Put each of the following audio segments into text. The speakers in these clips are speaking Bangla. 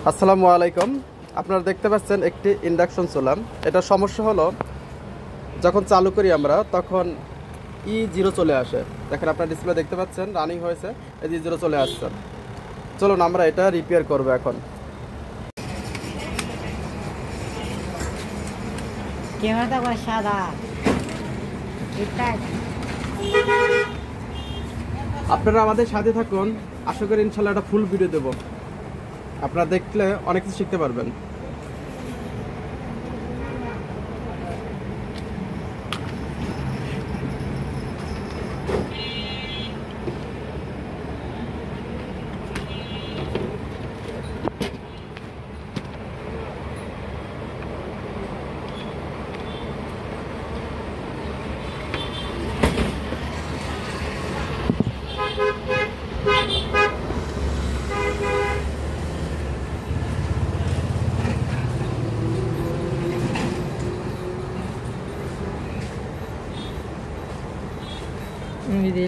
আসসালামু আলাইকুম। আপনারা দেখতে পাচ্ছেন একটি ইন্ডাকশন চুলা। এটা সমস্যা হলো যখন চালু করি আমরা তখন E0 চলে আসে। দেখেন আপনার ডিসপ্লে দেখতে পাচ্ছেন রানিং হয়েছে, এই E0 চলে আসছে। চলুন আমরা এটা রিপেয়ার করব এখন। আপনারা আমাদের সাথে থাকুন, আশা করি ইনশাল্লাহ একটা ফুল ভিডিও দেব, আপনারা দেখলে অনেক কিছু শিখতে পারবেন।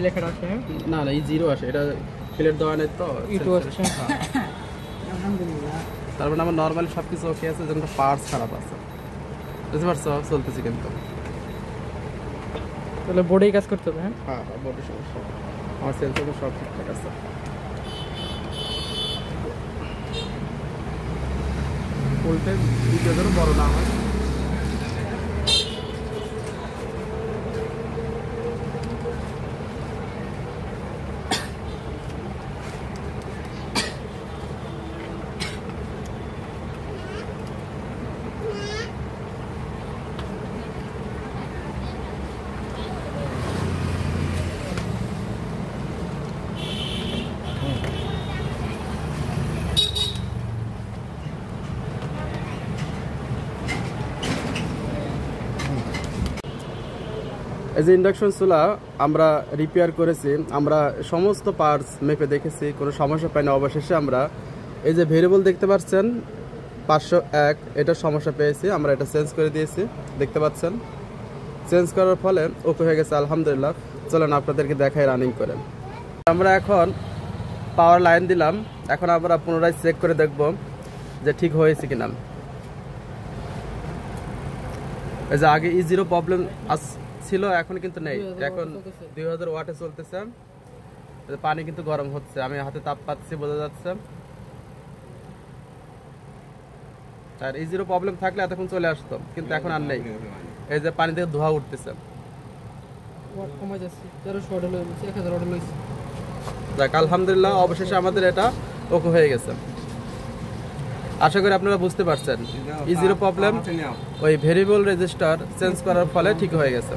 লেখাটা আছে না না E0 আসে, এটা প্লেট দেওয়া নেই তো ইটু আসছে। আলহামদুলিল্লাহ। তার মানে আমার নর্মালি সব কিছু ওকে আছে, যেন পার্টস খারাপ আছে, বুঝতে পারছো? চলতেছি কিন্তু তাহলে বোর্ডেই কাজ করতে হবে। হ্যাঁ হ্যাঁ বডি সমস্যা, আমার সেন্সর সব ঠিকঠাক আছে। ফুলটা ভিডিও যেন বড় না হয়। এই যে ইন্ডাকশন চুলা আমরা রিপেয়ার করেছি, আমরা সমস্ত পার্টস মেপে দেখেছি, কোনো সমস্যা পাই না। অবশেষে আমরা এই যে ভেরিয়েবল দেখতে পাচ্ছেন 501, এটা সমস্যা পেয়েছি, আমরা এটা চেঞ্জ করে দিয়েছি, দেখতে পাচ্ছেন। চেঞ্জ করার ফলে ওকে হয়ে গেছে, আলহামদুলিল্লাহ। চলেন আপনাদেরকে দেখাই রানিং করেন। আমরা এখন পাওয়ার লাইন দিলাম, এখন আমরা পুনরায় চেক করে দেখব যে ঠিক হয়েছে কিনা। এই যে আগে E0 প্রবলেম ছিল, এখন কিন্তু নেই, এখন 2000 ওয়াটে চলতেছে। পানি কিন্তু গরম হচ্ছে, আমি হাতে তাপ পাচ্ছি, বোঝা যাচ্ছে। আর E0 প্রবলেম থাকলে এতক্ষণ চলে আসতো, কিন্তু এখন আর নেই। এই যে পানি থেকে ধোঁয়া উঠতেছে, যাক আলহামদুলিল্লাহ, অবশেষে আমাদের এটা ওকে হয়ে গেছে। আশা করি আপনারা বুঝতে পারছেন E0 প্রবলেম ওই ভেরিয়েবল রেজিস্টার চেঞ্জ করার ফলে ঠিক হয়ে গেছে।